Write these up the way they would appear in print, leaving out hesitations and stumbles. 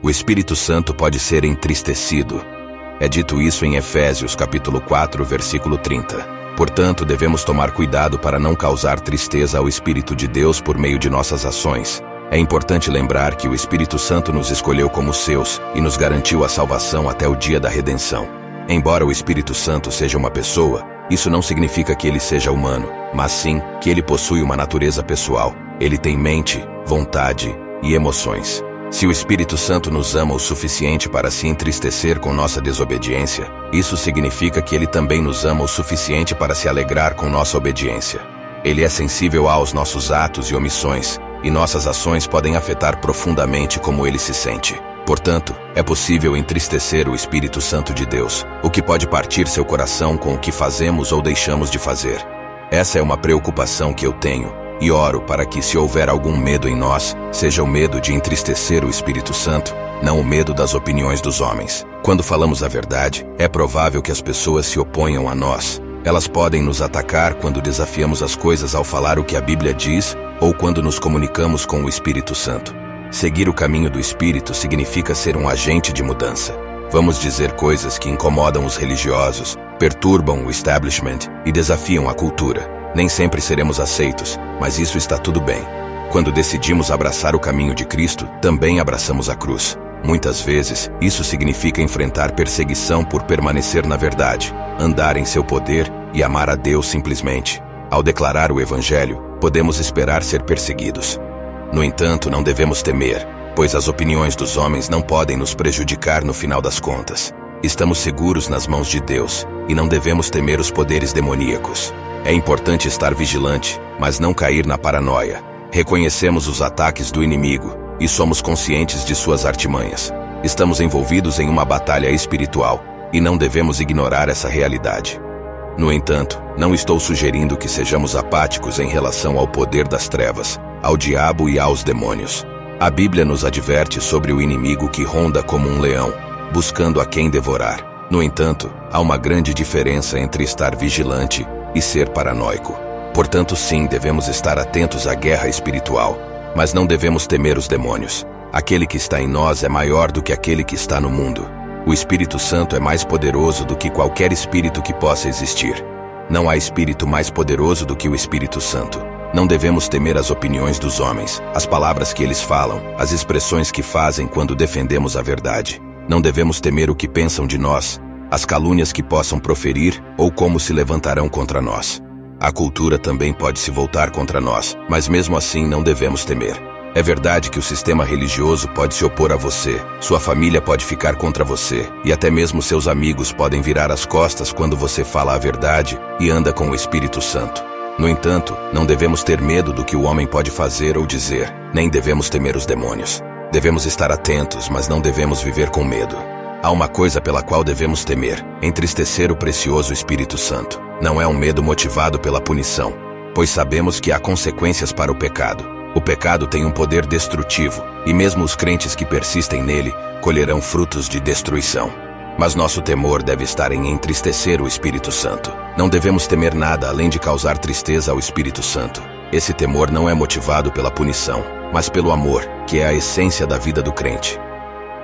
O Espírito Santo pode ser entristecido. É dito isso em Efésios capítulo 4, versículo 30. Portanto, devemos tomar cuidado para não causar tristeza ao Espírito de Deus por meio de nossas ações. É importante lembrar que o Espírito Santo nos escolheu como seus e nos garantiu a salvação até o dia da redenção. Embora o Espírito Santo seja uma pessoa, isso não significa que ele seja humano, mas sim que ele possui uma natureza pessoal. Ele tem mente, vontade e emoções. Se o Espírito Santo nos ama o suficiente para se entristecer com nossa desobediência, isso significa que ele também nos ama o suficiente para se alegrar com nossa obediência. Ele é sensível aos nossos atos e omissões, e nossas ações podem afetar profundamente como ele se sente. Portanto, é possível entristecer o Espírito Santo de Deus, o que pode partir seu coração com o que fazemos ou deixamos de fazer. Essa é uma preocupação que eu tenho, e oro para que, se houver algum medo em nós, seja o medo de entristecer o Espírito Santo, não o medo das opiniões dos homens. Quando falamos a verdade, é provável que as pessoas se oponham a nós. Elas podem nos atacar quando desafiamos as coisas ao falar o que a Bíblia diz ou quando nos comunicamos com o Espírito Santo. Seguir o caminho do Espírito significa ser um agente de mudança. Vamos dizer coisas que incomodam os religiosos, perturbam o establishment e desafiam a cultura. Nem sempre seremos aceitos, mas isso está tudo bem. Quando decidimos abraçar o caminho de Cristo, também abraçamos a cruz. Muitas vezes, isso significa enfrentar perseguição por permanecer na verdade, andar em seu poder e amar a Deus simplesmente. Ao declarar o Evangelho, podemos esperar ser perseguidos. No entanto, não devemos temer, pois as opiniões dos homens não podem nos prejudicar no final das contas. Estamos seguros nas mãos de Deus, e não devemos temer os poderes demoníacos. É importante estar vigilante, mas não cair na paranoia. Reconhecemos os ataques do inimigo, e somos conscientes de suas artimanhas. Estamos envolvidos em uma batalha espiritual, e não devemos ignorar essa realidade. No entanto, não estou sugerindo que sejamos apáticos em relação ao poder das trevas, ao diabo e aos demônios. A Bíblia nos adverte sobre o inimigo que ronda como um leão, buscando a quem devorar. No entanto, há uma grande diferença entre estar vigilante e ser paranoico. Portanto, sim, devemos estar atentos à guerra espiritual, mas não devemos temer os demônios. Aquele que está em nós é maior do que aquele que está no mundo. O Espírito Santo é mais poderoso do que qualquer espírito que possa existir. Não há espírito mais poderoso do que o Espírito Santo. Não devemos temer as opiniões dos homens, as palavras que eles falam, as expressões que fazem quando defendemos a verdade. Não devemos temer o que pensam de nós, as calúnias que possam proferir ou como se levantarão contra nós. A cultura também pode se voltar contra nós, mas mesmo assim não devemos temer. É verdade que o sistema religioso pode se opor a você, sua família pode ficar contra você, e até mesmo seus amigos podem virar as costas quando você fala a verdade e anda com o Espírito Santo. No entanto, não devemos ter medo do que o homem pode fazer ou dizer, nem devemos temer os demônios. Devemos estar atentos, mas não devemos viver com medo. Há uma coisa pela qual devemos temer: entristecer o precioso Espírito Santo. Não é um medo motivado pela punição, pois sabemos que há consequências para o pecado. O pecado tem um poder destrutivo, e mesmo os crentes que persistem nele colherão frutos de destruição. Mas nosso temor deve estar em entristecer o Espírito Santo. Não devemos temer nada além de causar tristeza ao Espírito Santo. Esse temor não é motivado pela punição, mas pelo amor, que é a essência da vida do crente.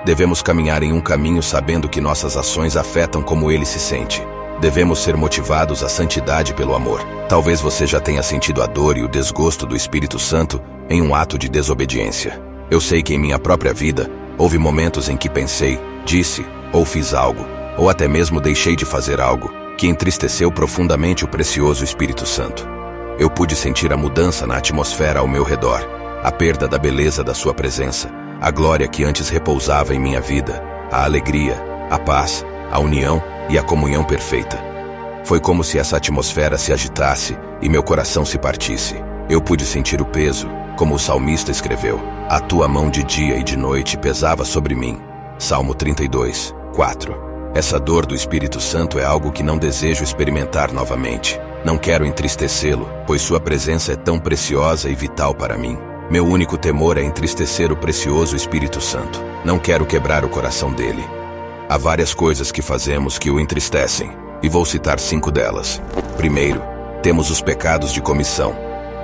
Devemos caminhar em um caminho sabendo que nossas ações afetam como ele se sente. Devemos ser motivados à santidade pelo amor. Talvez você já tenha sentido a dor e o desgosto do Espírito Santo em um ato de desobediência. Eu sei que em minha própria vida, houve momentos em que pensei, disse ou fiz algo, ou até mesmo deixei de fazer algo, que entristeceu profundamente o precioso Espírito Santo. Eu pude sentir a mudança na atmosfera ao meu redor, a perda da beleza da sua presença, a glória que antes repousava em minha vida, a alegria, a paz, a união e a comunhão perfeita. Foi como se essa atmosfera se agitasse e meu coração se partisse. Eu pude sentir o peso, como o salmista escreveu: a tua mão de dia e de noite pesava sobre mim. Salmo 32, 4. Essa dor do Espírito Santo é algo que não desejo experimentar novamente. Não quero entristecê-lo, pois sua presença é tão preciosa e vital para mim. Meu único temor é entristecer o precioso Espírito Santo. Não quero quebrar o coração dele. Há várias coisas que fazemos que o entristecem, e vou citar 5 delas. Primeiro, temos os pecados de comissão.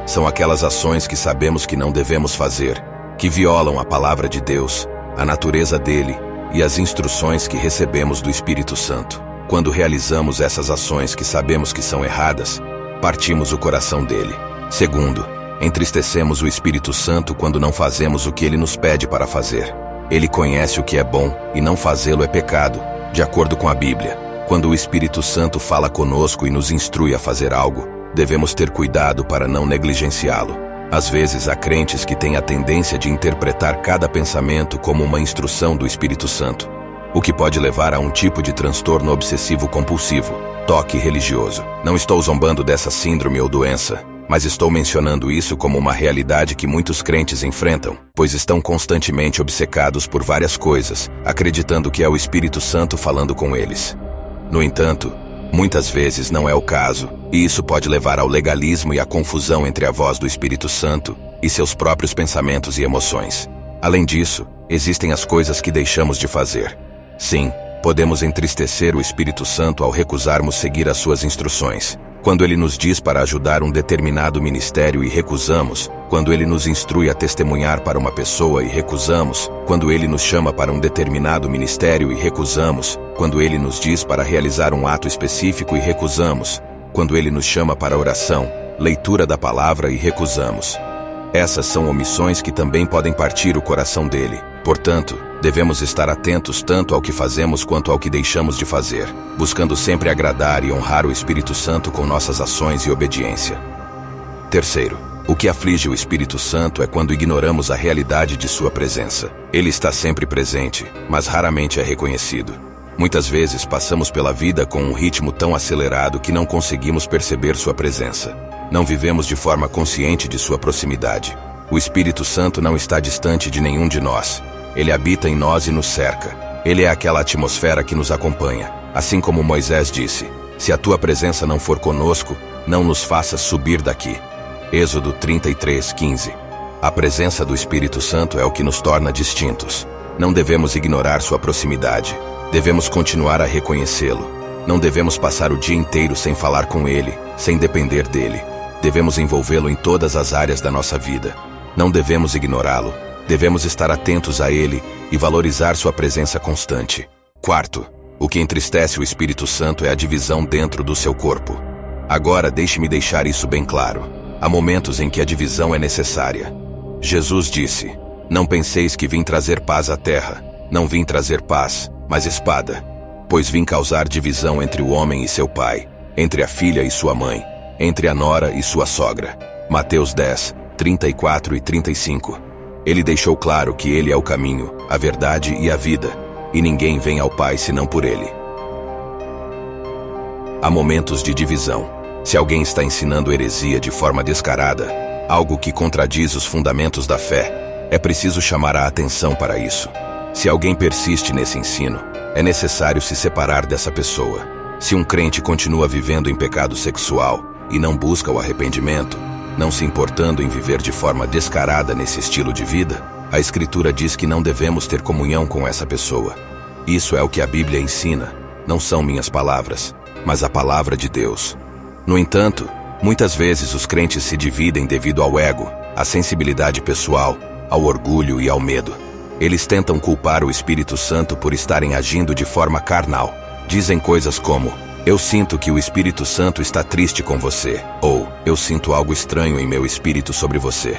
São aquelas ações que sabemos que não devemos fazer, que violam a palavra de Deus, a natureza dele e as instruções que recebemos do Espírito Santo. Quando realizamos essas ações que sabemos que são erradas, partimos o coração dele. Segundo, entristecemos o Espírito Santo quando não fazemos o que ele nos pede para fazer. Ele conhece o que é bom e não fazê-lo é pecado, de acordo com a Bíblia. Quando o Espírito Santo fala conosco e nos instrui a fazer algo, devemos ter cuidado para não negligenciá-lo. Às vezes há crentes que têm a tendência de interpretar cada pensamento como uma instrução do Espírito Santo, o que pode levar a um tipo de transtorno obsessivo-compulsivo, toque religioso. Não estou zombando dessa síndrome ou doença, mas estou mencionando isso como uma realidade que muitos crentes enfrentam, pois estão constantemente obcecados por várias coisas, acreditando que é o Espírito Santo falando com eles. No entanto, muitas vezes não é o caso, e isso pode levar ao legalismo e à confusão entre a voz do Espírito Santo e seus próprios pensamentos e emoções. Além disso, existem as coisas que deixamos de fazer. Sim, podemos entristecer o Espírito Santo ao recusarmos seguir as suas instruções. Quando ele nos diz para ajudar um determinado ministério e recusamos, quando ele nos instrui a testemunhar para uma pessoa e recusamos, quando ele nos chama para um determinado ministério e recusamos, quando ele nos diz para realizar um ato específico e recusamos, quando ele nos chama para oração, leitura da palavra e recusamos. Essas são omissões que também podem partir o coração dele. Portanto, devemos estar atentos tanto ao que fazemos quanto ao que deixamos de fazer, buscando sempre agradar e honrar o Espírito Santo com nossas ações e obediência. Terceiro, o que aflige o Espírito Santo é quando ignoramos a realidade de sua presença. Ele está sempre presente, mas raramente é reconhecido. Muitas vezes passamos pela vida com um ritmo tão acelerado que não conseguimos perceber sua presença. Não vivemos de forma consciente de sua proximidade. O Espírito Santo não está distante de nenhum de nós. Ele habita em nós e nos cerca. Ele é aquela atmosfera que nos acompanha. Assim como Moisés disse, se a tua presença não for conosco, não nos faças subir daqui. Êxodo 33:15. A presença do Espírito Santo é o que nos torna distintos. Não devemos ignorar sua proximidade. Devemos continuar a reconhecê-lo. Não devemos passar o dia inteiro sem falar com ele, sem depender dele. Devemos envolvê-lo em todas as áreas da nossa vida. Não devemos ignorá-lo. Devemos estar atentos a ele e valorizar sua presença constante. Quarto, o que entristece o Espírito Santo é a divisão dentro do seu corpo. Agora deixe-me deixar isso bem claro. Há momentos em que a divisão é necessária. Jesus disse, não penseis que vim trazer paz à terra. Não vim trazer paz, mas espada. Pois vim causar divisão entre o homem e seu pai, entre a filha e sua mãe, entre a nora e sua sogra. Mateus 10, 34 e 35. Ele deixou claro que ele é o caminho, a verdade e a vida, e ninguém vem ao Pai senão por ele. Há momentos de divisão. Se alguém está ensinando heresia de forma descarada, algo que contradiz os fundamentos da fé, é preciso chamar a atenção para isso. Se alguém persiste nesse ensino, é necessário se separar dessa pessoa. Se um crente continua vivendo em pecado sexual e não busca o arrependimento, não se importando em viver de forma descarada nesse estilo de vida, a Escritura diz que não devemos ter comunhão com essa pessoa. Isso é o que a Bíblia ensina, não são minhas palavras, mas a palavra de Deus. No entanto, muitas vezes os crentes se dividem devido ao ego, à sensibilidade pessoal, ao orgulho e ao medo. Eles tentam culpar o Espírito Santo por estarem agindo de forma carnal. Dizem coisas como, eu sinto que o Espírito Santo está triste com você, ou eu sinto algo estranho em meu espírito sobre você,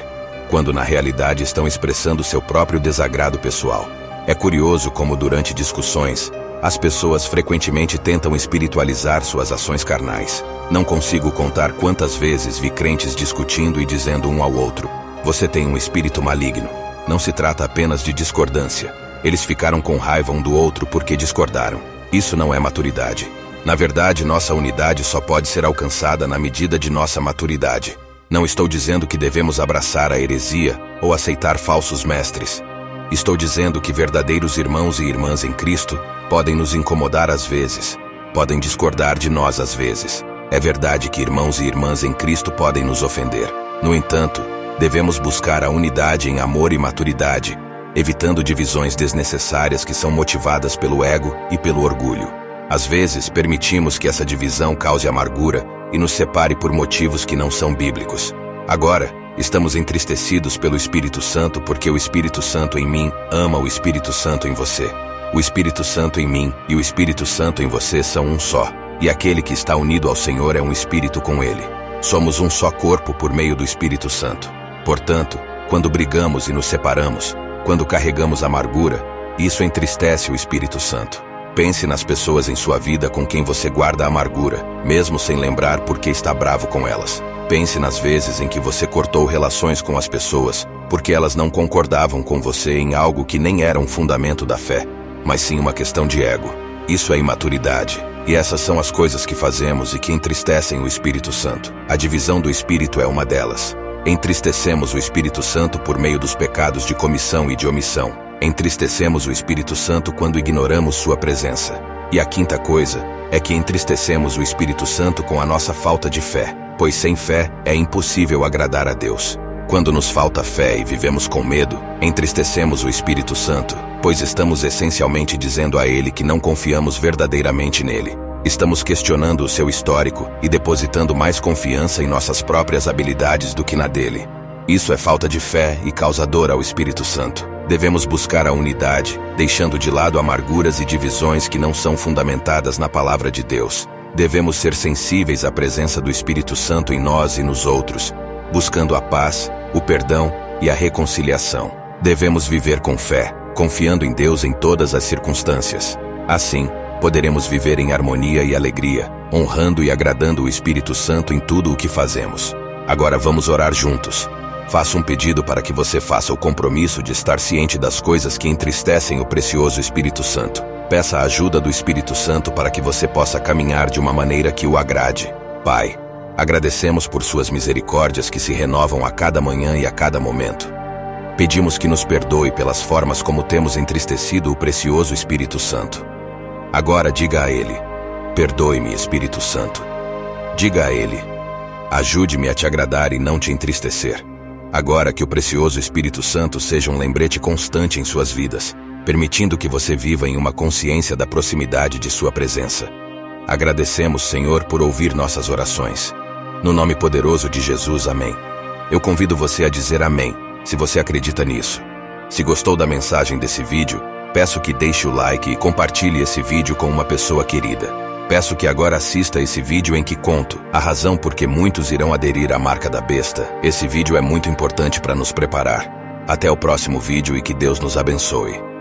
quando na realidade estão expressando seu próprio desagrado pessoal. É curioso como durante discussões, as pessoas frequentemente tentam espiritualizar suas ações carnais. Não consigo contar quantas vezes vi crentes discutindo e dizendo um ao outro, você tem um espírito maligno. Não se trata apenas de discordância. Eles ficaram com raiva um do outro porque discordaram. Isso não é maturidade. Na verdade, nossa unidade só pode ser alcançada na medida de nossa maturidade. Não estou dizendo que devemos abraçar a heresia ou aceitar falsos mestres. Estou dizendo que verdadeiros irmãos e irmãs em Cristo podem nos incomodar às vezes, podem discordar de nós às vezes. É verdade que irmãos e irmãs em Cristo podem nos ofender. No entanto, devemos buscar a unidade em amor e maturidade, evitando divisões desnecessárias que são motivadas pelo ego e pelo orgulho. Às vezes, permitimos que essa divisão cause amargura e nos separe por motivos que não são bíblicos. Agora, Estamos entristecidos pelo Espírito Santo porque o Espírito Santo em mim ama o Espírito Santo em você. O Espírito Santo em mim e o Espírito Santo em você são um só, e aquele que está unido ao Senhor é um espírito com ele. Somos um só corpo por meio do Espírito Santo. Portanto, quando brigamos e nos separamos, quando carregamos amargura, isso entristece o Espírito Santo. Pense nas pessoas em sua vida com quem você guarda amargura, mesmo sem lembrar por que está bravo com elas. Pense nas vezes em que você cortou relações com as pessoas porque elas não concordavam com você em algo que nem era um fundamento da fé, mas sim uma questão de ego. Isso é imaturidade, e essas são as coisas que fazemos e que entristecem o Espírito Santo. A divisão do Espírito é uma delas. Entristecemos o Espírito Santo por meio dos pecados de comissão e de omissão. Entristecemos o Espírito Santo quando ignoramos sua presença. E a quinta coisa é que entristecemos o Espírito Santo com a nossa falta de fé, pois sem fé é impossível agradar a Deus. Quando nos falta fé e vivemos com medo, entristecemos o Espírito Santo, pois estamos essencialmente dizendo a ele que não confiamos verdadeiramente nele. Estamos questionando o seu histórico e depositando mais confiança em nossas próprias habilidades do que na dele. Isso é falta de fé e causa dor ao Espírito Santo. Devemos buscar a unidade, deixando de lado amarguras e divisões que não são fundamentadas na palavra de Deus. Devemos ser sensíveis à presença do Espírito Santo em nós e nos outros, buscando a paz, o perdão e a reconciliação. Devemos viver com fé, confiando em Deus em todas as circunstâncias. Assim, poderemos viver em harmonia e alegria, honrando e agradando o Espírito Santo em tudo o que fazemos. Agora vamos orar juntos. Faço um pedido para que você faça o compromisso de estar ciente das coisas que entristecem o precioso Espírito Santo. Peça a ajuda do Espírito Santo para que você possa caminhar de uma maneira que o agrade. Pai, agradecemos por suas misericórdias que se renovam a cada manhã e a cada momento. Pedimos que nos perdoe pelas formas como temos entristecido o precioso Espírito Santo. Agora diga a Ele: perdoe-me, Espírito Santo. Diga a Ele: ajude-me a te agradar e não te entristecer. Agora que o precioso Espírito Santo seja um lembrete constante em suas vidas, permitindo que você viva em uma consciência da proximidade de sua presença. Agradecemos, Senhor, por ouvir nossas orações. No nome poderoso de Jesus, amém. Eu convido você a dizer amém, se você acredita nisso. Se gostou da mensagem desse vídeo, peço que deixe o like e compartilhe esse vídeo com uma pessoa querida. Peço que agora assista esse vídeo em que conto a razão por que muitos irão aderir à marca da besta. Esse vídeo é muito importante para nos preparar. Até o próximo vídeo e que Deus nos abençoe.